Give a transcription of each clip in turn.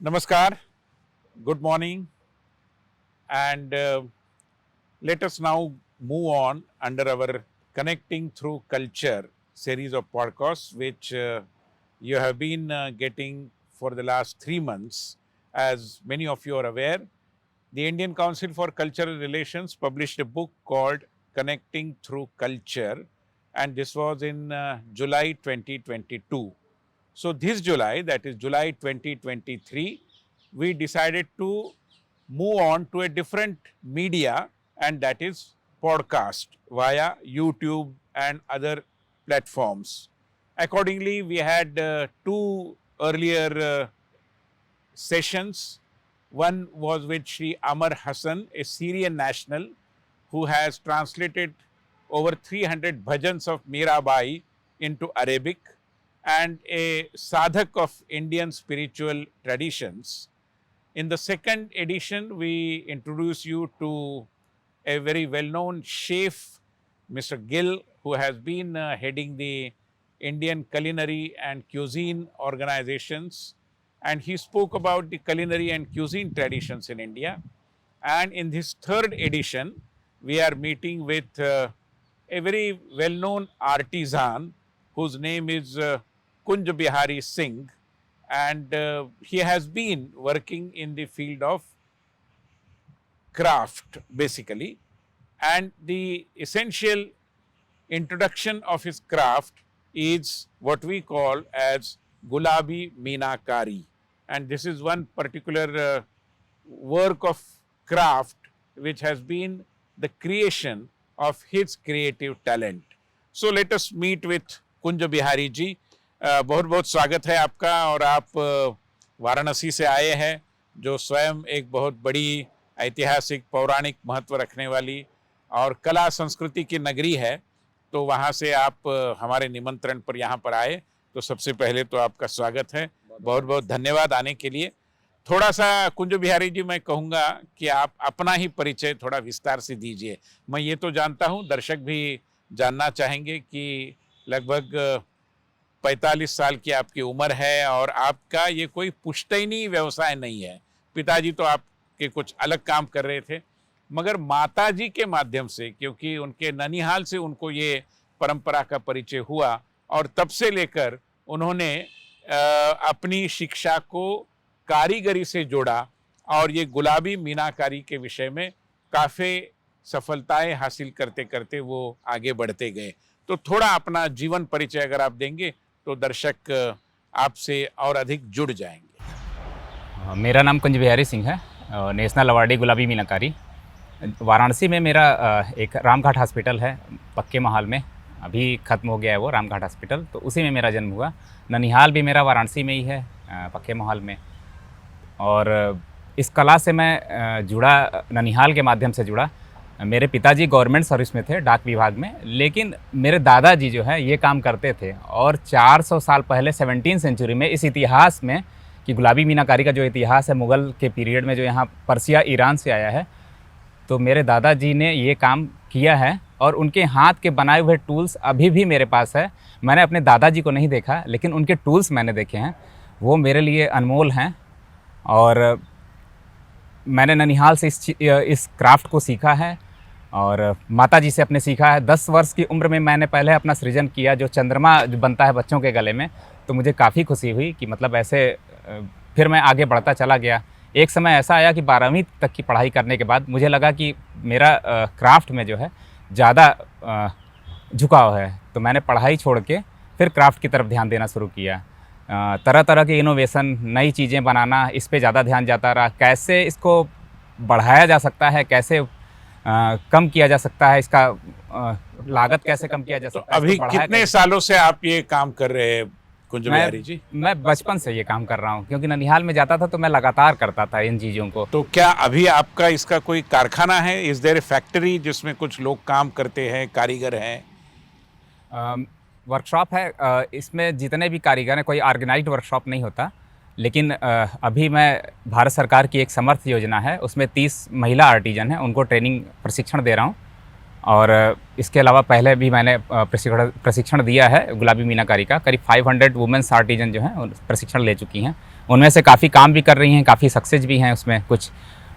Namaskar, good morning, and let us now move on under our Connecting Through Culture series of podcasts, which you have been getting for the last 3 months. As many of you are aware, the Indian Council for Cultural Relations published a book called Connecting Through Culture, and this was in July 2022. So this July, that is July 2023, we decided to move on to a different media, and that is podcast via YouTube and other platforms. Accordingly, we had two earlier sessions. One was with Sri Amar Hassan, a Syrian national who has translated over 300 bhajans of Mirabai into Arabic, and a sadhak of Indian spiritual traditions. In the second edition, we introduce you to a very well-known chef, Mr. Gill, who has been heading the Indian culinary and cuisine organizations, and he spoke about the culinary and cuisine traditions in India. And in this third edition, we are meeting with a very well-known artisan whose name is Kunj Bihari Singh, and he has been working in the field of craft basically, and the essential introduction of his craft is what we call as Gulabi Meenakari, and this is one particular work of craft which has been the creation of his creative talent. So let us meet with Kunj Bihari ji. बहुत बहुत स्वागत है आपका, और आप वाराणसी से आए हैं, जो स्वयं एक बहुत बड़ी ऐतिहासिक पौराणिक महत्व रखने वाली और कला संस्कृति की नगरी है। तो वहाँ से आप हमारे निमंत्रण पर यहाँ पर आए, तो सबसे पहले तो आपका स्वागत है, बहुत बहुत धन्यवाद आने के लिए। थोड़ा सा कुंज बिहारी जी, मैं कहूँगा कि आप अपना ही परिचय थोड़ा विस्तार से दीजिए। मैं ये तो जानता हूँ, दर्शक भी जानना चाहेंगे कि लगभग 45 साल की आपकी उम्र है, और आपका ये कोई पुश्तैनी व्यवसाय नहीं है। पिताजी तो आपके कुछ अलग काम कर रहे थे, मगर माताजी के माध्यम से, क्योंकि उनके ननिहाल से उनको ये परंपरा का परिचय हुआ, और तब से लेकर उन्होंने अपनी शिक्षा को कारीगरी से जोड़ा, और ये गुलाबी मीनाकारी के विषय में काफ़ी सफलताएं हासिल करते करते वो आगे बढ़ते गए। तो थोड़ा अपना जीवन परिचय अगर आप देंगे तो दर्शक आपसे और अधिक जुड़ जाएंगे। मेरा नाम कुंज बिहारी सिंह है, नेशनल अवार्डी गुलाबी मीनाकारी। वाराणसी में मेरा एक रामघाट हॉस्पिटल है, पक्के महल में, अभी ख़त्म हो गया है वो रामघाट हॉस्पिटल, तो उसी में मेरा जन्म हुआ। ननिहाल भी मेरा वाराणसी में ही है, पक्के महल में। और इस कला से मैं जुड़ा, ननिहाल के माध्यम से जुड़ा। मेरे पिताजी गवर्नमेंट सर्विस में थे, डाक विभाग में, लेकिन मेरे दादाजी जो है ये काम करते थे। और 400 साल पहले 17वीं सेंचुरी में इस इतिहास में कि गुलाबी मीनाकारी का जो इतिहास है मुग़ल के पीरियड में, जो यहाँ पर्सिया ईरान से आया है, तो मेरे दादाजी ने ये काम किया है। और उनके हाथ के बनाए हुए टूल्स अभी भी मेरे पास है। मैंने अपने दादाजी को नहीं देखा, लेकिन उनके टूल्स मैंने देखे हैं, वो मेरे लिए अनमोल हैं। और मैंने ननिहाल से इस क्राफ्ट को सीखा है, और माताजी से अपने सीखा है। 10 वर्ष की उम्र में मैंने पहले अपना सृजन किया, जो चंद्रमा जो बनता है बच्चों के गले में, तो मुझे काफ़ी खुशी हुई कि मतलब ऐसे फिर मैं आगे बढ़ता चला गया। एक समय ऐसा आया कि 12वीं तक की पढ़ाई करने के बाद मुझे लगा कि मेरा क्राफ्ट में जो है ज़्यादा झुकाव है, तो मैंने पढ़ाई छोड़ के फिर क्राफ्ट की तरफ ध्यान देना शुरू किया। तरह तरह के इनोवेशन, नई चीज़ें बनाना, इस पे ज़्यादा ध्यान जाता रहा। कैसे इसको बढ़ाया जा सकता है, कैसे कम किया जा सकता है, इसका लागत कैसे कम किया जा सकता है। अभी कितने सालों से आप ये काम कर रहे हैं कुंज बिहारी जी? मैं बचपन से ये काम कर रहा हूँ, क्योंकि ननिहाल में जाता था तो मैं लगातार करता था इन चीज़ों को। तो क्या अभी आपका इसका कोई कारखाना है? इज देयर ए फैक्ट्री जिसमें कुछ लोग काम करते हैं, कारीगर हैं? वर्कशॉप है, इसमें जितने भी कारीगर हैं, कोई ऑर्गेनाइज्ड वर्कशॉप नहीं होता, लेकिन अभी मैं भारत सरकार की एक समर्थ योजना है, उसमें 30 महिला आर्टिजन हैं, उनको ट्रेनिंग प्रशिक्षण दे रहा हूँ। और इसके अलावा पहले भी मैंने प्रशिक्षण दिया है गुलाबी मीनाकारी का। करीब 500 वुमेंस आर्टिजन जो हैं प्रशिक्षण ले चुकी हैं। उनमें से काफ़ी काम भी कर रही हैं, काफ़ी सक्सेस भी हैं उसमें कुछ,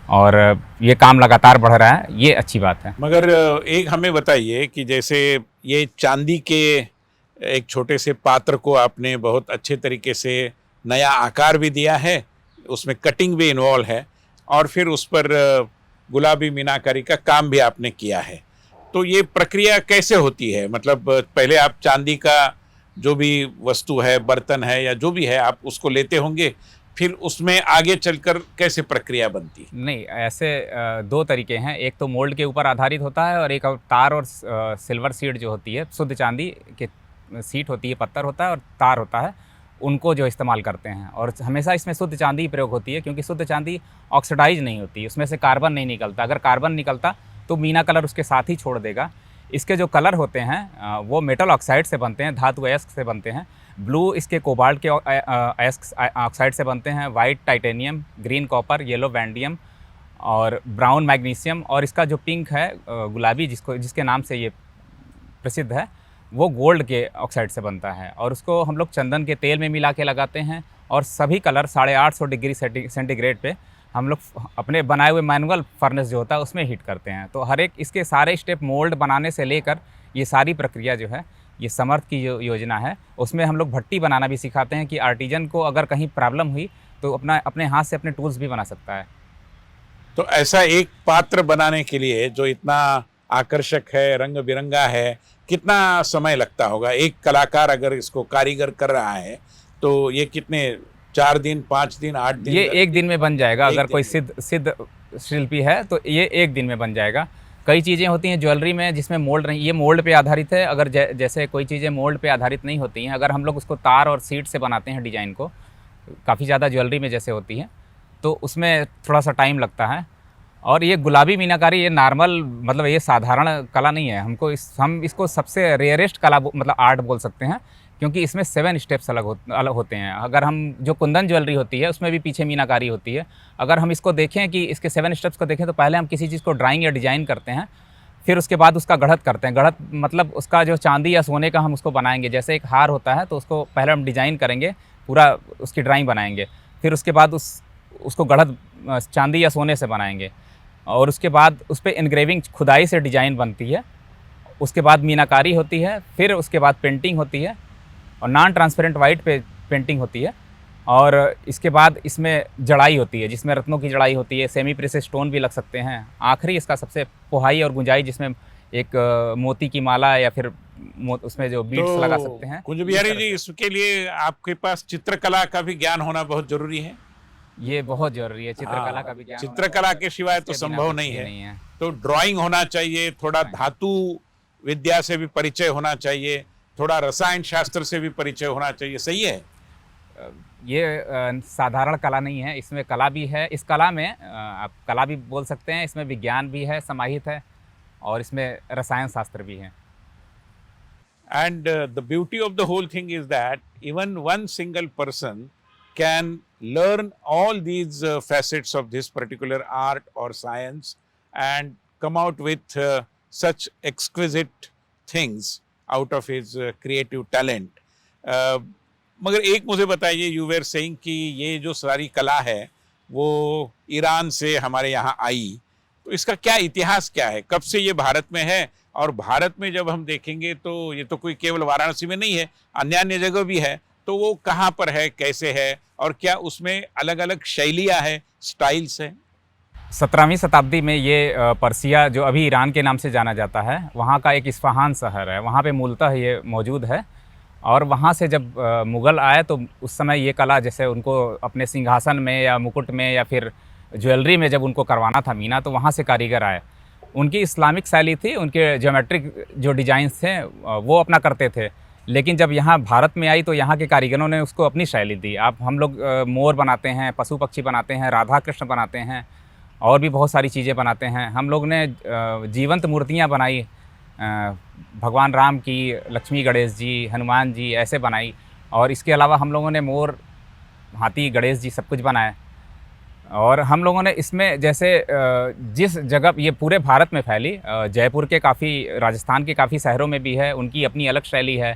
और ये काम लगातार बढ़ रहा है, ये अच्छी बात है। मगर एक हमें बताइए कि जैसे ये चांदी के एक छोटे से पात्र को आपने बहुत अच्छे तरीके से नया आकार भी दिया है, उसमें कटिंग भी इन्वॉल्व है, और फिर उस पर गुलाबी मीनाकारी का काम भी आपने किया है। तो ये प्रक्रिया कैसे होती है? मतलब पहले आप चांदी का जो भी वस्तु है, बर्तन है या जो भी है, आप उसको लेते होंगे, फिर उसमें आगे चलकर कैसे प्रक्रिया बनती है? नहीं, ऐसे दो तरीके हैं, एक तो मोल्ड के ऊपर आधारित होता है, और एक और तार और सिल्वर सीड जो होती है, शुद्ध चांदी के सीट होती है, पत्थर होता है और तार होता है, उनको जो इस्तेमाल करते हैं। और हमेशा इसमें शुद्ध चांदी ही प्रयोग होती है, क्योंकि शुद्ध चांदी ऑक्सीडाइज नहीं होती, उसमें से कार्बन नहीं निकलता। अगर कार्बन निकलता तो मीना कलर उसके साथ ही छोड़ देगा। इसके जो कलर होते हैं वो मेटल ऑक्साइड से बनते हैं, धातु अयस्क से बनते हैं। ब्लू इसके कोबाल्ट के अयस्क ऑक्साइड से बनते हैं, white titanium, green copper, yellow vanadium और ब्राउन मैग्नीशियम, और इसका जो पिंक है गुलाबी, जिसके नाम से ये प्रसिद्ध है, वो गोल्ड के ऑक्साइड से बनता है। और उसको हम लोग चंदन के तेल में मिला के लगाते हैं, और सभी कलर 850 डिग्री सेंटीग्रेड पे हम लोग अपने बनाए हुए मैनुअल फर्नेस जो होता है उसमें हीट करते हैं। तो हर एक इसके सारे स्टेप मोल्ड बनाने से लेकर ये सारी प्रक्रिया जो है, ये समर्थ की जो योजना है, उसमें हम लोग भट्टी बनाना भी सिखाते हैं कि आर्टिजन को अगर कहीं प्रॉब्लम हुई तो अपने हाथ से अपने टूल्स भी बना सकता है। तो ऐसा एक पात्र बनाने के लिए जो इतना आकर्षक है, रंग बिरंगा है, कितना समय लगता होगा? एक कलाकार अगर इसको कारीगर कर रहा है तो ये कितने, 4 दिन, 5 दिन, 8 दिन? ये एक दिन में बन जाएगा। एक अगर दिन कोई में। सिद्ध शिल्पी है तो ये एक दिन में बन जाएगा। कई चीज़ें होती हैं ज्वेलरी में जिसमें मोल्ड नहीं, ये मोल्ड पे आधारित है। अगर जैसे कोई चीज़ें मोल्ड पे आधारित नहीं होती हैं, अगर हम लोग उसको तार और सीड से बनाते हैं डिज़ाइन को, काफ़ी ज़्यादा ज्वेलरी में जैसे होती है, तो उसमें थोड़ा सा टाइम लगता है। और ये गुलाबी मीनाकारी ये नॉर्मल, मतलब ये साधारण कला नहीं है। हम इसको सबसे रेयरेस्ट कला मतलब आर्ट बोल सकते हैं, क्योंकि इसमें 7 स्टेप्स अलग होते हैं। अगर हम जो कुंदन ज्वेलरी होती है उसमें भी पीछे मीनाकारी होती है। अगर हम इसको देखें कि इसके 7 स्टेप्स को देखें, तो पहले हम किसी चीज़ को ड्राइंग या डिज़ाइन करते हैं, फिर उसके बाद उसका गढ़त करते हैं। गढ़त मतलब उसका जो चांदी या सोने का हम उसको बनाएंगे। जैसे एक हार होता है तो उसको पहले हम डिज़ाइन करेंगे, पूरा उसकी ड्राइंग बनाएंगे, फिर उसके बाद उसको गढ़त चांदी या सोने से बनाएंगे, और उसके बाद उस पर इनग्रेविंग खुदाई से डिज़ाइन बनती है। उसके बाद मीनाकारी होती है, फिर उसके बाद पेंटिंग होती है, और नॉन ट्रांसपेरेंट वाइट पे पेंटिंग होती है, और इसके बाद इसमें जड़ाई होती है, जिसमें रत्नों की जड़ाई होती है, सेमी प्रेसेस स्टोन भी लग सकते हैं। आखिरी इसका सबसे पोहाई और गुंजाई, जिसमें एक मोती की माला या फिर उसमें जो बीड्स लगा सकते हैं। कुंज बिहारी जी, इसके लिए आपके पास चित्रकला का भी ज्ञान होना बहुत जरूरी है। ये बहुत जरूरी है, चित्रकला का भी ज्ञान। चित्रकला के सिवाय तो संभव नहीं है। तो ड्राइंग होना चाहिए, थोड़ा धातु विद्या से भी परिचय होना चाहिए, थोड़ा रसायन शास्त्र से भी परिचय होना चाहिए। सही है? ये साधारण कला नहीं है, इसमें कला भी है। इस कला में आप कला भी बोल सकते हैं, इसमें विज्ञान भी है, समाहित है, और इसमें रसायन शास्त्र भी है। And the beauty of the whole thing is that even one single person can learn all these facets of this particular art or science and come out with such exquisite things out of his creative talent. मगर एक मुझे बताइए, you where saying कि ये जो सारी कला है वो ईरान से हमारे यहाँ आई, तो इसका क्या इतिहास क्या है? कब से ये भारत में है? और भारत में जब हम देखेंगे तो ये तो कोई केवल वाराणसी में नहीं है, अन्य अन्य जगह भी है। तो वो कहाँ पर है, कैसे है, और क्या उसमें अलग अलग शैलियाँ हैं, स्टाइल्स हैं? 17वीं शताब्दी में ये पर्सिया, जो अभी ईरान के नाम से जाना जाता है, वहाँ का एक इस्फहान शहर है, वहाँ पे मूलतः ये मौजूद है। और वहाँ से जब मुग़ल आए तो उस समय ये कला, जैसे उनको अपने सिंहासन में या मुकुट में या फिर ज्वेलरी में जब उनको करवाना था मीना, तो वहाँ से कारीगर आए। उनकी इस्लामिक शैली थी, उनके ज्योमेट्रिक जो डिज़ाइंस थे वो अपना करते थे। लेकिन जब यहाँ भारत में आई तो यहाँ के कारीगरों ने उसको अपनी शैली दी। अब हम लोग मोर बनाते हैं, पशु पक्षी बनाते हैं, राधा कृष्ण बनाते हैं, और भी बहुत सारी चीज़ें बनाते हैं। हम लोग ने जीवंत मूर्तियाँ बनाई, भगवान राम की, लक्ष्मी गणेश जी, हनुमान जी, ऐसे बनाई। और इसके अलावा हम लोगों ने मोर, हाथी, गणेश जी सब कुछ बनाए। और हम लोगों ने इसमें जैसे जिस जगह ये पूरे भारत में फैली, जयपुर के काफ़ी, राजस्थान के काफ़ी शहरों में भी है, उनकी अपनी अलग शैली है।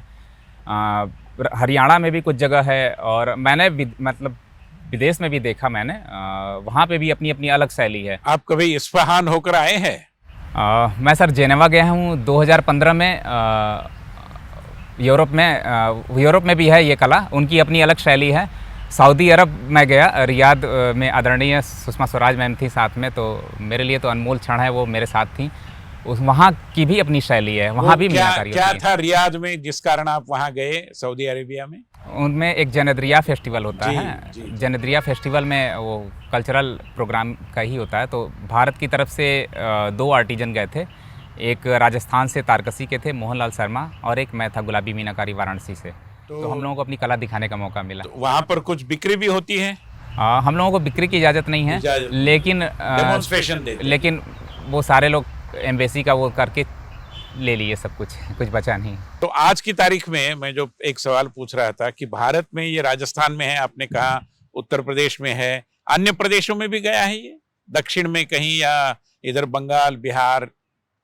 हरियाणा में भी कुछ जगह है। और मैंने मतलब विदेश में भी देखा मैंने, वहाँ पे भी अपनी अपनी अलग शैली है। आप कभी इस्फहान होकर आए हैं? मैं सर जेनेवा गया हूँ 2015 में। यूरोप में भी है ये कला, उनकी अपनी अलग शैली है। सऊदी अरब में गया, रियाद में आदरणीय सुषमा स्वराज मैम थी साथ में, तो मेरे लिए तो अनमोल क्षण है, वो मेरे साथ थी। वहाँ की भी अपनी शैली है, वहाँ भी मीनाकारी क्या होती है। था रियाद में जिस कारण आप वहाँ गए सऊदी अरेबिया में? उनमें एक जनद्रिया फेस्टिवल होता जी, है। जी। जनद्रिया फेस्टिवल में वो कल्चरल प्रोग्राम का ही होता है। तो भारत की तरफ से 2 आर्टिजन गए थे, एक राजस्थान से तारकसी के थे मोहनलाल शर्मा, और एक मैं था गुलाबी मीनाकारी वाराणसी से। तो हम लोगों को अपनी कला दिखाने का मौका मिला। तो वहाँ पर कुछ बिक्री भी होती है? हम लोगों को बिक्री की इजाज़त नहीं है, इजाज़त नहीं। लेकिन डेमोन्स्ट्रेशन देते हैं। लेकिन वो सारे लोग एम्बेसी का वो करके ले लिए सब कुछ, कुछ बचा नहीं। तो आज की तारीख में मैं जो एक सवाल पूछ रहा था कि भारत में ये राजस्थान में है, आपने कहा उत्तर प्रदेश में है, अन्य प्रदेशों में भी गया है ये, दक्षिण में कहीं या इधर बंगाल बिहार?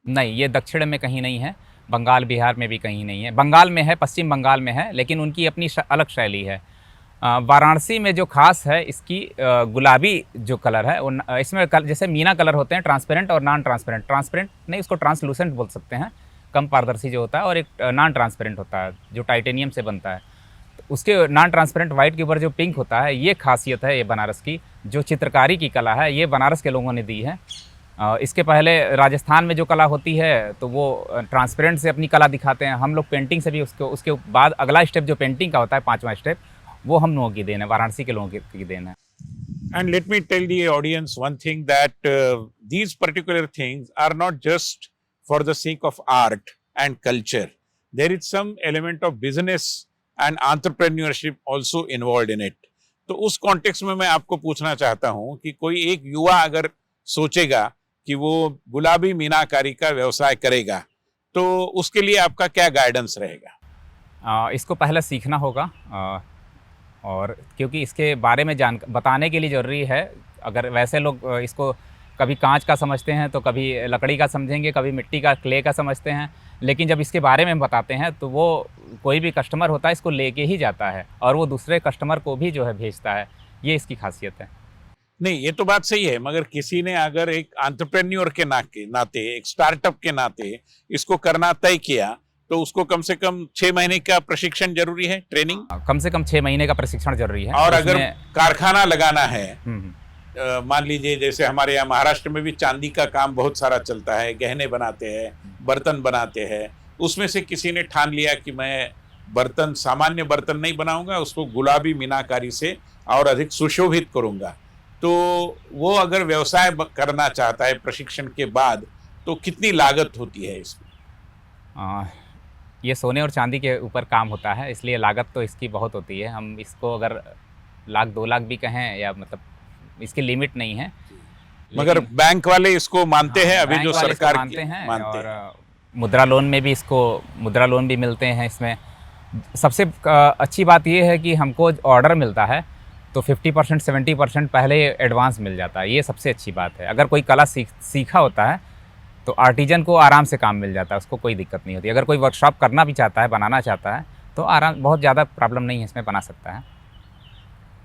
नहीं, ये दक्षिण में कहीं नहीं है, बंगाल बिहार में भी कहीं नहीं है। बंगाल में है, पश्चिम बंगाल में है, लेकिन उनकी अपनी अलग शैली है। वाराणसी में जो खास है इसकी गुलाबी जो कलर है, वो इसमें जैसे मीना कलर होते हैं ट्रांसपेरेंट और नॉन ट्रांसपेरेंट। ट्रांसपेरेंट नहीं, उसको ट्रांसलूसेंट बोल सकते हैं, कम पारदर्शी जो होता है, और एक नॉन ट्रांसपेरेंट होता है जो टाइटेनियम से बनता है। तो उसके नॉन ट्रांसपेरेंट वाइट के ऊपर जो पिंक होता है, ये खासियत है ये बनारस की। जो चित्रकारी की कला है ये बनारस के लोगों ने दी है। इसके पहले राजस्थान में जो कला होती है तो वो ट्रांसपेरेंट से अपनी कला दिखाते हैं। हम लोग पेंटिंग से भी उसके बाद अगला स्टेप जो पेंटिंग का होता है, 5वां स्टेप, वो हम लोगों की देन है, वाराणसी के लोगों की देन है। And let me tell the audience one thing, that these particular things are not just for the sake of art and culture. There is some element of business and entrepreneurship also involved in it. तो उस context में मैं आपको पूछना चाहता हूं कि कोई एक युवा अगर सोचेगा कि वो गुलाबी मीनाकारी का व्यवसाय करेगा, तो उसके लिए आपका क्या गाइडेंस रहेगा? इसको पहले सीखना होगा, और क्योंकि इसके बारे में बताने के लिए ज़रूरी है। अगर वैसे लोग इसको कभी कांच का समझते हैं, तो कभी लकड़ी का समझेंगे, कभी मिट्टी का, क्ले का समझते हैं, लेकिन जब इसके बारे में बताते हैं तो वो कोई भी कस्टमर होता है इसको लेके ही जाता है, और वो दूसरे कस्टमर को भी जो है भेजता है। ये इसकी खासियत है। नहीं, ये तो बात सही है, मगर किसी ने अगर एक एंटरप्रेन्योर के नाते, एक स्टार्टअप के नाते इसको करना तय किया, तो उसको कम से कम 6 महीने का प्रशिक्षण जरूरी है, ट्रेनिंग? कम से कम 6 महीने का प्रशिक्षण जरूरी है। और अगर कारखाना लगाना है, हम्म। मान लीजिए जैसे हमारे यहाँ महाराष्ट्र में भी चांदी का काम बहुत सारा चलता है, गहने बनाते हैं, बर्तन बनाते हैं, उसमें से किसी ने ठान लिया कि मैं बर्तन, सामान्य बर्तन नहीं बनाऊंगा, उसको गुलाबी मीनाकारी से और अधिक सुशोभित करूंगा, तो वो अगर व्यवसाय करना चाहता है प्रशिक्षण के बाद, तो कितनी लागत होती है इसमें? ये सोने और चांदी के ऊपर काम होता है, इसलिए लागत तो इसकी बहुत होती है। हम इसको अगर लाख 2 लाख भी कहें, या मतलब इसकी लिमिट नहीं है। मगर बैंक वाले इसको मानते हैं, अभी जो सरकार मानते हैं, और मुद्रा लोन में भी इसको मुद्रा लोन भी मिलते हैं। इसमें सबसे अच्छी बात ये है कि हमको ऑर्डर मिलता है तो 50% 70% पहले एडवांस मिल जाता है। ये सबसे अच्छी बात है। अगर कोई कला सीखा होता है तो आर्टिजन को आराम से काम मिल जाता है, उसको कोई दिक्कत नहीं होती। अगर कोई वर्कशॉप करना भी चाहता है, बनाना चाहता है, तो आराम, बहुत ज़्यादा प्रॉब्लम नहीं है, इसमें बना सकता है।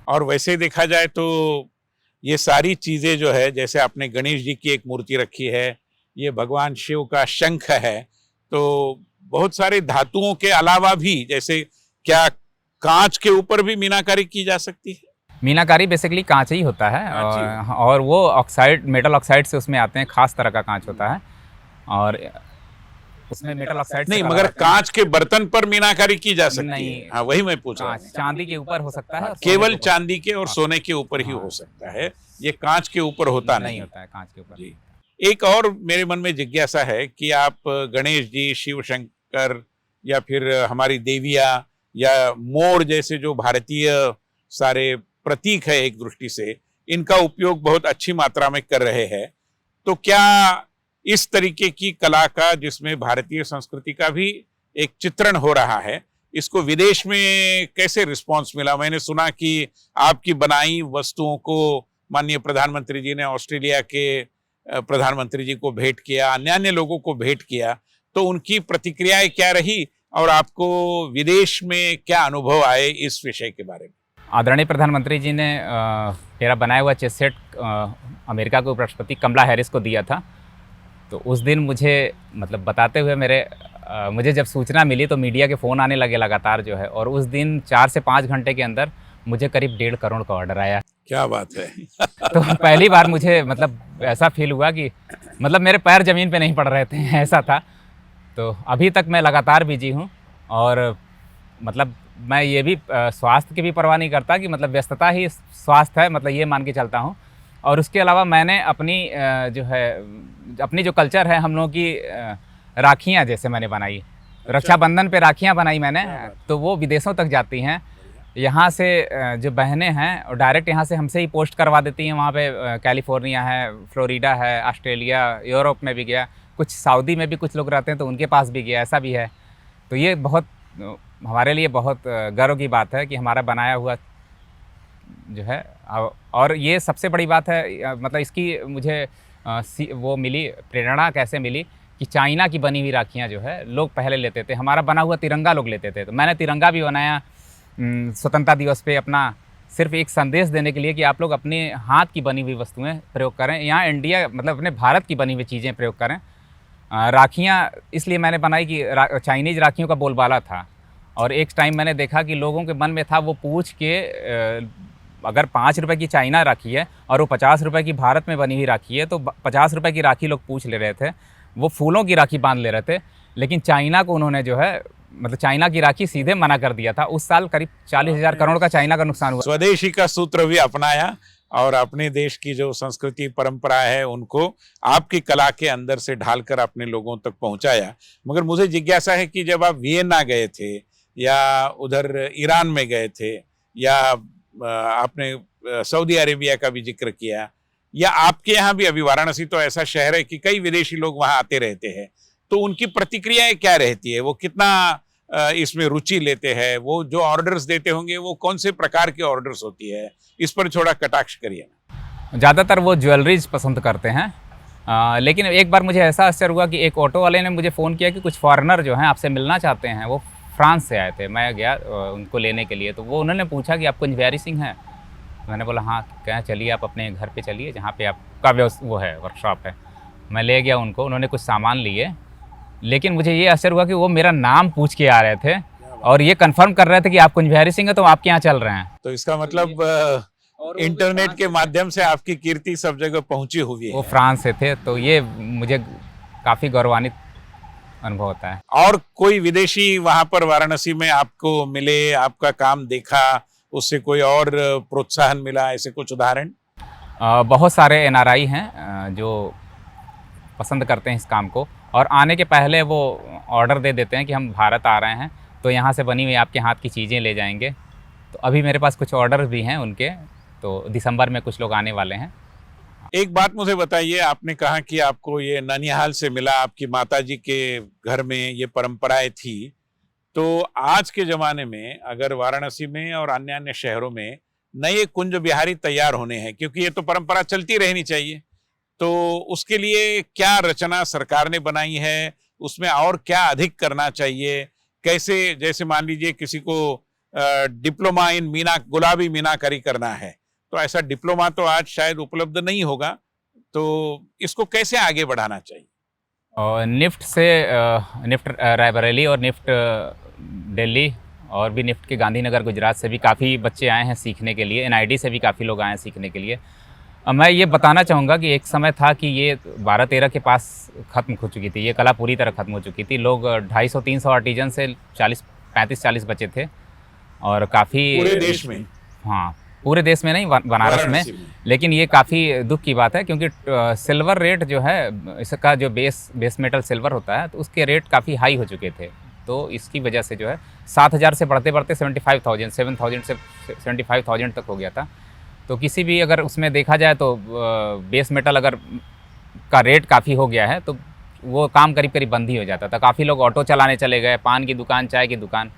और वैसे देखा जाए तो ये सारी चीज़ें जो है, जैसे आपने गणेश जी की एक मूर्ति रखी है, ये भगवान शिव का शंख है, तो बहुत सारे धातुओं के अलावा भी, जैसे क्या कांच के ऊपर भी मीनाकारी की जा सकती है? मीनाकारी बेसिकली कांच ही होता है, और वो ऑक्साइड, मेटल ऑक्साइड से उसमें आते हैं, खास तरह का कांच होता है, और उसमें मेटल ऑक्साइड नहीं, मगर कांच के बर्तन पर मीनाकारी की जा सकती है? हाँ, वही मैं पूछ रहा हूँ। चांदी के ऊपर हो सकता है, केवल चांदी के और सोने के ऊपर ही हो सकता है, ये कांच के ऊपर होता नहीं होता है, कांच के ऊपर। जी। एक और मेरे मन में जिज्ञासा है कि आप गणेश जी, शिव शंकर, या फिर हमारी देवियां, या मोर जैसे जो भारतीय सारे प्रतीक है एक दृष्टि से, इनका उपयोग बहुत अच्छी मात्रा में कर रहे हैं, तो क्या इस तरीके की कला का, जिसमें भारतीय संस्कृति का भी एक चित्रण हो रहा है, इसको विदेश में कैसे रिस्पांस मिला? मैंने सुना कि आपकी बनाई वस्तुओं को माननीय प्रधानमंत्री जी ने ऑस्ट्रेलिया के प्रधानमंत्री जी को भेंट किया, अन्य लोगों को भेंट किया, तो उनकी प्रतिक्रियाएं क्या रही और आपको विदेश में क्या अनुभव आए इस विषय के बारे में? आदरणीय प्रधानमंत्री जी ने मेरा बनाया हुआ चेस सेट अमेरिका के उपराष्ट्रपति कमला हैरिस को दिया था। तो उस दिन मुझे मतलब बताते हुए मुझे जब सूचना मिली तो मीडिया के फ़ोन आने लगे लगातार जो है, और उस दिन 4 से 5 घंटे के अंदर मुझे करीब 1.5 करोड़ का ऑर्डर आया। क्या बात है। तो पहली बार मुझे मतलब ऐसा फील हुआ कि मतलब मेरे पैर ज़मीन पे नहीं पड़ रहे थे, ऐसा था। तो अभी तक मैं लगातार बिजी हूँ, और मतलब मैं ये भी स्वास्थ्य की भी परवाह नहीं करता कि मतलब व्यस्तता ही स्वास्थ्य है, मतलब ये मान के चलता हूँ। और उसके अलावा मैंने अपनी अपनी जो कल्चर है हम लोगों की राखियाँ जैसे मैंने बनाई, रक्षाबंधन पे राखियाँ बनाई मैंने, तो वो विदेशों तक जाती हैं। यहाँ से जो बहनें हैं और डायरेक्ट यहाँ से हमसे ही पोस्ट करवा देती हैं। वहाँ पे कैलिफोर्निया है, फ्लोरिडा है, ऑस्ट्रेलिया, यूरोप में भी गया, कुछ सऊदी में भी कुछ लोग रहते हैं तो उनके पास भी गया, ऐसा भी है। तो ये बहुत हमारे लिए बहुत गर्व की बात है कि हमारा बनाया हुआ जो है। और ये सबसे बड़ी बात है, मतलब इसकी मुझे वो मिली प्रेरणा कैसे मिली कि चाइना की बनी हुई राखियाँ जो है लोग पहले लेते थे, हमारा बना हुआ तिरंगा लोग लेते थे। तो मैंने तिरंगा भी बनाया स्वतंत्रता दिवस पे, अपना सिर्फ एक संदेश देने के लिए कि आप लोग अपने हाथ की बनी हुई वस्तुएं प्रयोग करें, यहाँ इंडिया मतलब अपने भारत की बनी हुई चीज़ें प्रयोग करें। राखियाँ इसलिए मैंने बनाई कि चाइनीज़ राखियों का बोलबाला था, और एक टाइम मैंने देखा कि लोगों के मन में था, वो पूछ के अगर 5 रुपये की चाइना राखी है और वो 50 रुपये की भारत में बनी हुई राखी है, तो 50 रुपये की राखी लोग पूछ ले रहे थे, वो फूलों की राखी बांध ले रहे थे। लेकिन चाइना को उन्होंने जो है मतलब चाइना की राखी सीधे मना कर दिया था। उस साल करीब 40,000 करोड़ का चाइना का नुकसान हुआ। स्वदेशी का सूत्र भी अपनाया और अपने देश की जो संस्कृति परंपरा है उनको आपकी कला के अंदर से ढालकर अपने लोगों तक पहुंचाया। मगर मुझे जिज्ञासा है कि जब आप वियना गए थे या उधर ईरान में गए थे या आपने सऊदी अरेबिया का भी जिक्र किया, या आपके यहाँ भी, अभी वाराणसी तो ऐसा शहर है कि कई विदेशी लोग वहाँ आते रहते हैं, तो उनकी प्रतिक्रियाएं क्या रहती है? वो कितना इसमें रुचि लेते हैं? वो जो ऑर्डर्स देते होंगे वो कौन से प्रकार के ऑर्डर्स होती है? इस पर थोड़ा कटाक्ष करिए। ज़्यादातर वो ज्वेलरीज पसंद करते हैं, लेकिन एक बार मुझे ऐसा आश्चर्य हुआ कि एक ऑटो वाले ने मुझे फ़ोन किया कि कुछ फॉरेनर जो हैं आपसे मिलना चाहते हैं। वो फ्रांस से आए थे, मैं गया उनको लेने के लिए। तो वो उन्होंने पूछा कि आप कुंजबिहारी सिंह हैं? मैंने बोला हाँ। कहें चलिए आप अपने घर पे चलिए जहाँ पे आपका वो है वर्कशॉप है। मैं ले गया उनको, उन्होंने कुछ सामान लिए, लेकिन मुझे ये आश्चर्य हुआ कि वो मेरा नाम पूछ के आ रहे थे और ये कंफर्म कर रहे थे कि आप कुंजबिहारी सिंह हैं तो आपके यहाँ चल रहे हैं। तो इसका मतलब इंटरनेट के माध्यम से आपकी कीर्ति सब जगह पहुंची हुई है। वो फ्रांस से थे, तो ये मुझे काफ़ी गौरवान्वित अनुभव होता है। और कोई विदेशी वहां पर वाराणसी में आपको मिले, आपका काम देखा, उससे कोई और प्रोत्साहन मिला, ऐसे कुछ उदाहरण? बहुत सारे NRI हैं जो पसंद करते हैं इस काम को, और आने के पहले वो ऑर्डर दे देते हैं कि हम भारत आ रहे हैं तो यहाँ से बनी हुई आपके हाथ की चीज़ें ले जाएंगे। तो अभी मेरे पास कुछ ऑर्डर भी हैं उनके, तो दिसंबर में कुछ लोग आने वाले हैं। एक बात मुझे बताइए, आपने कहा कि आपको ये ननिहाल से मिला, आपकी माताजी के घर में ये परंपराएं थी। तो आज के ज़माने में अगर वाराणसी में और अन्य अन्य शहरों में नए कुंज बिहारी तैयार होने हैं, क्योंकि ये तो परंपरा चलती रहनी चाहिए, तो उसके लिए क्या रचना सरकार ने बनाई है? उसमें और क्या अधिक करना चाहिए? कैसे, जैसे मान लीजिए किसी को डिप्लोमा इन गुलाबी मीनाकारी करना है, तो ऐसा डिप्लोमा तो आज शायद उपलब्ध नहीं होगा, तो इसको कैसे आगे बढ़ाना चाहिए? और निफ्ट रायबरेली और निफ्ट दिल्ली और भी निफ्ट के गांधीनगर गुजरात से भी काफ़ी बच्चे आए हैं सीखने के लिए। NID से भी काफ़ी लोग आए हैं सीखने के लिए। मैं ये बताना चाहूँगा कि एक समय था कि ये 12-13 के पास ख़त्म हो चुकी थी, ये कला पूरी तरह ख़त्म हो चुकी थी। लोग 250-300 आर्टिजन से 35-40 बचे थे, और काफ़ी पूरे देश में? हाँ, पूरे देश में नहीं, बनारस में। लेकिन ये काफ़ी दुख की बात है क्योंकि सिल्वर रेट जो है, इसका जो बेस मेटल सिल्वर होता है, तो उसके रेट काफ़ी हाई हो चुके थे। तो इसकी वजह से जो है 7,000 से बढ़ते बढ़ते 7,000 से 75,000 तक हो गया था। तो किसी भी अगर उसमें देखा जाए तो बेस मेटल अगर का रेट काफ़ी हो गया है तो वो काम करीब करीब बंद ही हो जाता था। काफ़ी लोग ऑटो चलाने चले गए, पान की दुकान, चाय की दुकान।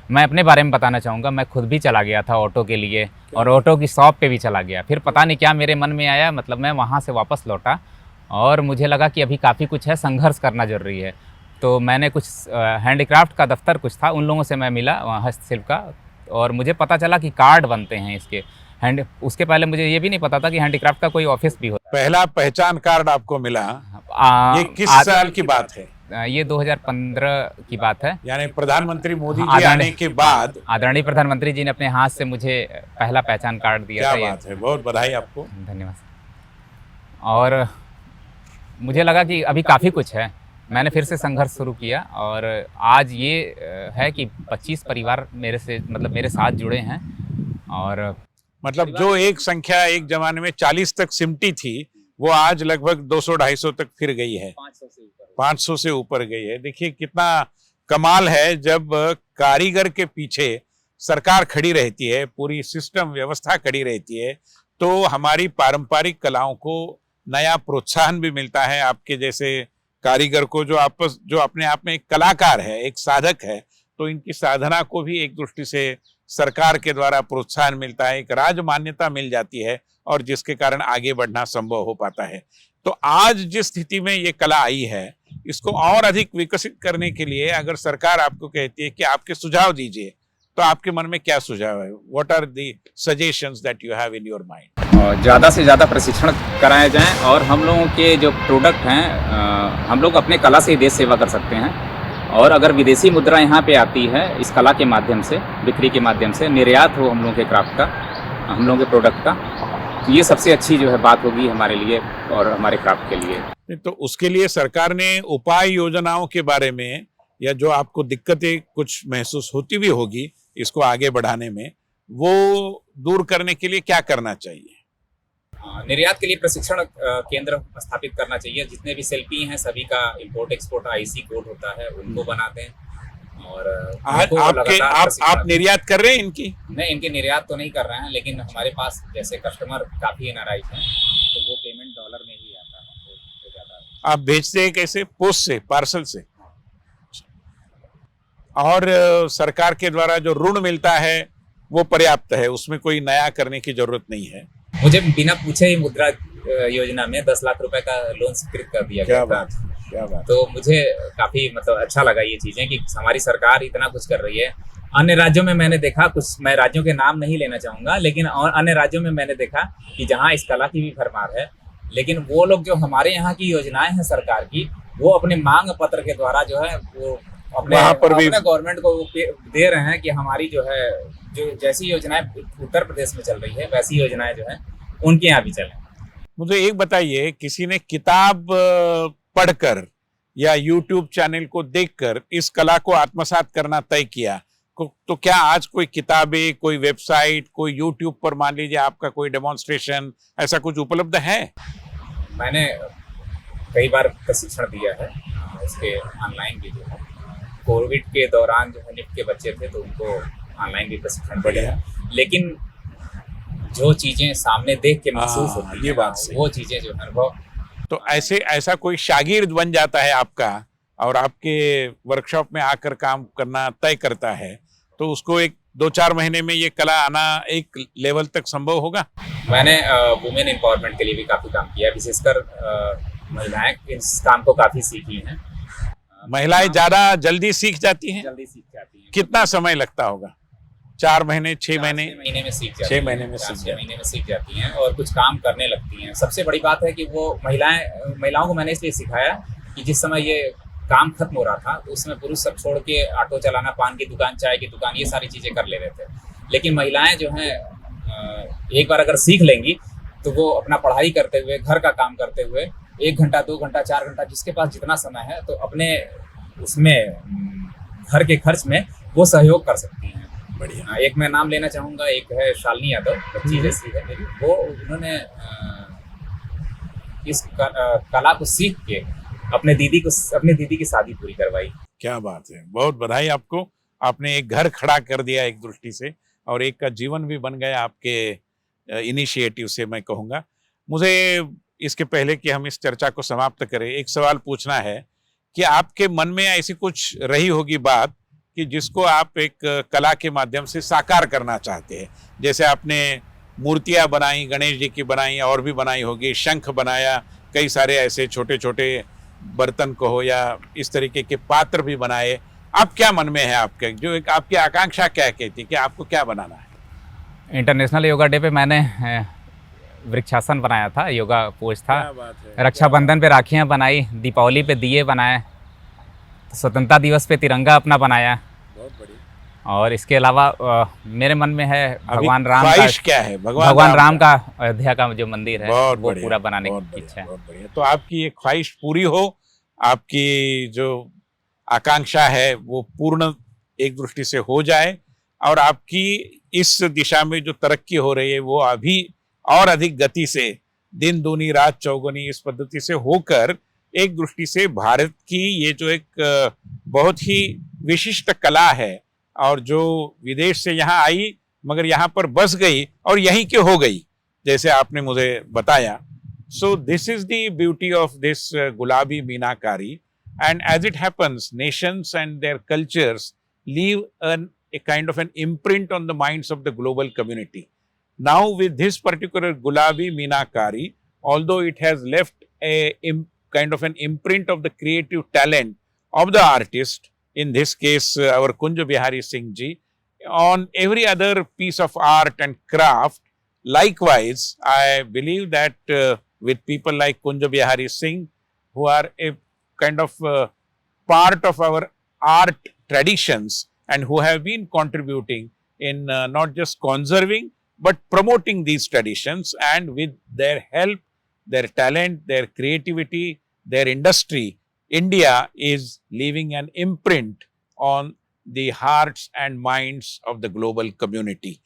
मैं अपने बारे में बताना चाहूँगा, मैं खुद भी चला गया था ऑटो के लिए, और ऑटो की शॉप पे भी चला गया। फिर पता नहीं क्या मेरे मन में आया, मतलब मैं वहाँ से वापस लौटा और मुझे लगा कि अभी काफ़ी कुछ है, संघर्ष करना ज़रूरी है। तो मैंने कुछ हैंडीक्राफ्ट का दफ्तर कुछ था, उन लोगों से मैं मिला, हस्तशिल्प का, और मुझे पता चला कि कार्ड बनते हैं इसके हैंड। उसके पहले मुझे ये भी नहीं पता था कि हैंडीक्राफ्ट का कोई ऑफिस भी होता पहला पहचान कार्ड आपको मिला, है। ये किस साल की बात है? ये 2015 की बात है। यानी प्रधानमंत्री मोदी जी आदरणीय- आने के बाद। आदरणीय प्रधानमंत्री जी ने अपने हाथ से मुझे पहला पहचान कार्ड दिया क्या था। बात है, बहुत बधाई आपको। धन्यवाद। और मुझे लगा कि अभी काफ़ी कुछ है, मैंने फिर से संघर्ष शुरू किया और आज ये है कि 25 परिवार मेरे से मतलब मेरे साथ जुड़े हैं। और मतलब जो एक संख्या एक जमाने में 40 तक सिमटी थी, वो आज लगभग 200-250 तक फिर गई है, 500 से ऊपर गई है। देखिए कितना कमाल है जब कारीगर के पीछे सरकार खड़ी रहती है, पूरी सिस्टम व्यवस्था खड़ी रहती है, तो हमारी पारंपरिक कलाओं को नया प्रोत्साहन भी मिलता है। आपके जैसे कारीगर को जो अपने आप में एक कलाकार है, एक साधक है, तो इनकी साधना को भी एक दृष्टि से सरकार के द्वारा प्रोत्साहन मिलता है, एक राज मान्यता मिल जाती है और जिसके कारण आगे बढ़ना संभव हो पाता है। तो आज जिस स्थिति में ये कला आई है, इसको और अधिक विकसित करने के लिए अगर सरकार आपको कहती है कि आपके सुझाव दीजिए, तो आपके मन में क्या सुझाव है? What are the suggestions that you have in your mind? ज़्यादा से ज़्यादा प्रशिक्षण कराए जाएं और हम लोगों के जो प्रोडक्ट हैं हम लोग अपने कला से ही देश सेवा कर सकते हैं। और अगर विदेशी मुद्रा यहाँ पे आती है इस कला के माध्यम से, बिक्री के माध्यम से निर्यात हो हम लोगों के क्राफ्ट का, हम लोगों के प्रोडक्ट का, तो ये सबसे अच्छी जो है बात होगी हमारे लिए और हमारे क्राफ्ट के लिए। तो उसके लिए सरकार ने उपाय योजनाओं के बारे में, या जो आपको दिक्कतें कुछ महसूस होती भी होगी इसको आगे बढ़ाने में, वो दूर करने के लिए क्या करना चाहिए? निर्यात के लिए प्रशिक्षण केंद्र स्थापित करना चाहिए। जितने भी शिल्पी हैं सभी का इंपोर्ट एक्सपोर्ट आईसी कोड होता है, उनको बना दें। और आप निर्यात कर रहे हैं इनकी? नहीं, इनके निर्यात तो नहीं कर रहे हैं, लेकिन हमारे पास जैसे कस्टमर काफ़ी एनआरआई हैं, तो वो पेमेंट डॉलर में ही आता है, तो ज़्यादा। आप भेजते हैं कैसे? पोस्ट से, पार्सल से? और सरकार के द्वारा जो ऋण मिलता है वो पर्याप्त है, उसमें कोई नया करने की जरूरत नहीं है? मुझे बिना पूछे ही मुद्रा योजना में 10 लाख रुपए का लोन स्वीकृत कर दिया गया था। क्या बात। तो मुझे काफी मतलब अच्छा लगा ये चीजें कि हमारी सरकार इतना कुछ कर रही है। अन्य राज्यों में मैंने देखा, कुछ मैं राज्यों के नाम नहीं लेना चाहूंगा, लेकिन और अन्य राज्यों में मैंने देखा कि जहाँ इस कला की भी भरमार है, लेकिन वो लोग जो हमारे यहाँ की योजनाएं हैं सरकार की, वो अपने मांग पत्र के द्वारा जो है वो अपने गवर्नमेंट को दे रहे हैं कि हमारी जो है जो जैसी योजनाएं उत्तर प्रदेश में चल रही है वैसी योजनाएं जो है उनके यहाँ भी चलें। मुझे एक बताइए, किसी ने किताब पढ़कर या YouTube चैनल को देखकर इस कला को आत्मसात करना तय किया, तो क्या आज कोई किताबें, कोई वेबसाइट, कोई YouTube पर मान लीजिए आपका कोई डेमोन्स्ट्रेशन, ऐसा कुछ उपलब्ध है? मैंने कई बार प्रशिक्षण दिया है, उसके ऑनलाइन भी जो है, कोविड के दौरान जो है निफ्ट के बच्चे थे तो उनको ऑनलाइन भी प्रशिक्षण दिया है, लेकिन जो चीजें सामने देख के महसूस होती है, ये बात सही, वो चीजें जो अनुभव। तो ऐसा कोई शागिर्द बन जाता है आपका और आपके वर्कशॉप में आकर काम करना तय करता है, तो उसको 1-2-4 महीने में ये कला आना एक लेवल तक संभव होगा? मैंने वुमेन एम्पावरमेंट के लिए भी काफी काम किया, विशेषकर महिलाएं इस काम को काफी सीखी हैं। महिलाएं ज्यादा जल्दी सीख जाती हैं? जल्दी सीख जाती हैं। कितना समय लगता होगा? 4 महीने, 6 महीने? 6 महीने में सीख जाती 6 महीने में सीख जाती हैं और कुछ काम करने लगती हैं। सबसे बड़ी बात है कि वो महिलाओं को मैंने इसलिए सिखाया कि जिस समय ये काम खत्म हो रहा था तो उसमें पुरुष सब छोड़ के ऑटो चलाना, पान की दुकान, चाय की दुकान, ये सारी चीज़ें कर ले रहे थे, लेकिन महिलाएं जो हैं एक बार अगर सीख लेंगी तो वो अपना पढ़ाई करते हुए, घर का काम करते हुए 1 घंटा, 2 घंटा, 4 घंटा, जिसके पास जितना समय है, तो अपने उसमें घर के खर्च में वो सहयोग कर सकती हैं। बढ़िया। एक मैं नाम लेना चाहूँगा, एक है शालिनी यादव, बच्ची जैसी है मेरी, वो उन्होंने इस कला को सीख के अपने दीदी की शादी पूरी करवाई। क्या बात है, बहुत बधाई आपको। आपने एक घर खड़ा कर दिया एक दृष्टि से, और एक का जीवन भी बन गया आपके इनिशिएटिव से, मैं कहूँगा। मुझे इसके पहले कि हम इस चर्चा को समाप्त करें, एक सवाल पूछना है कि आपके मन में ऐसी कुछ रही होगी बात कि जिसको आप एक कला के माध्यम से साकार करना चाहते हैं। जैसे आपने मूर्तियाँ बनाई, गणेश जी की बनाई, और भी बनाई होगी, शंख बनाया, कई सारे ऐसे छोटे छोटे बर्तन को हो या इस तरीके के पात्र भी बनाए, आप क्या मन में है आपके, जो एक आपकी आकांक्षा क्या कहती है कि आपको क्या बनाना है? इंटरनेशनल योगा डे पे मैंने वृक्षासन बनाया था, योगा पोज था। क्या बात है, रक्षाबंधन पे राखियाँ बनाई, दीपावली पे दिए बनाए, स्वतंत्रता दिवस पे तिरंगा अपना बनाया। बहुत बढ़िया। और इसके अलावा मेरे मन में है अभी भगवान राम ख्वाहिश का, क्या है? भगवान राम का अयोध्या का जो मंदिर है बहुत वो बढ़िया, पूरा बनाने बहुत की बढ़िया, इच्छा है। बहुत बढ़िया। तो आपकी ये ख्वाहिश पूरी हो, आपकी जो आकांक्षा है वो पूर्ण एक दृष्टि से हो जाए, और आपकी इस दिशा में जो तरक्की हो रही है वो अभी और अधिक गति से, दिन दूनी रात चौगुनी इस पद्धति से होकर, एक दृष्टि से भारत की ये जो एक बहुत ही विशिष्ट कला है, और जो विदेश से यहाँ आई मगर यहाँ पर बस गई और यहीं की हो गई, जैसे आपने मुझे बताया। So this is the beauty of this गुलाबी मीनाकारी, and as it happens, nations and their cultures leave a kind of an imprint on the minds of the global community. Now with this particular Gulabi Meenakari, although it has left a kind of an imprint of the creative talent of the artist, in this case our Kunj Bihari Singh ji, on every other piece of art and craft, likewise I believe that with people like Kunj Bihari Singh, who are a kind of part of our art traditions and who have been contributing in not just conserving but promoting these traditions, and with their help, their talent, their creativity, their industry, India is leaving an imprint on the hearts and minds of the global community.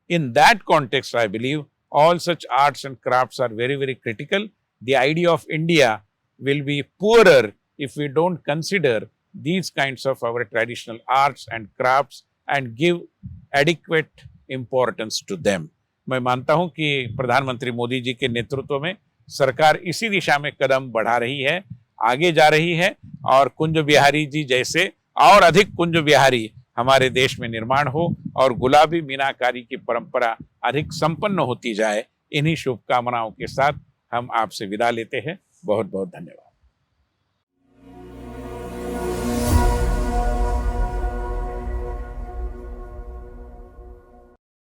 In that context, I believe all such arts and crafts are very, very critical. The idea of India will be poorer if we don't consider these kinds of our traditional arts and crafts and give adequate importance to them. मैं मानता हूं कि प्रधानमंत्री मोदी जी के नेतृत्व में सरकार इसी दिशा में कदम बढ़ा रही है, आगे जा रही है, और कुंज बिहारी जी जैसे और अधिक कुंज बिहारी हमारे देश में निर्माण हो और गुलाबी मीनाकारी की परंपरा अधिक संपन्न होती जाए। इन्हीं शुभकामनाओं के साथ हम आपसे विदा लेते हैं। बहुत बहुत धन्यवाद।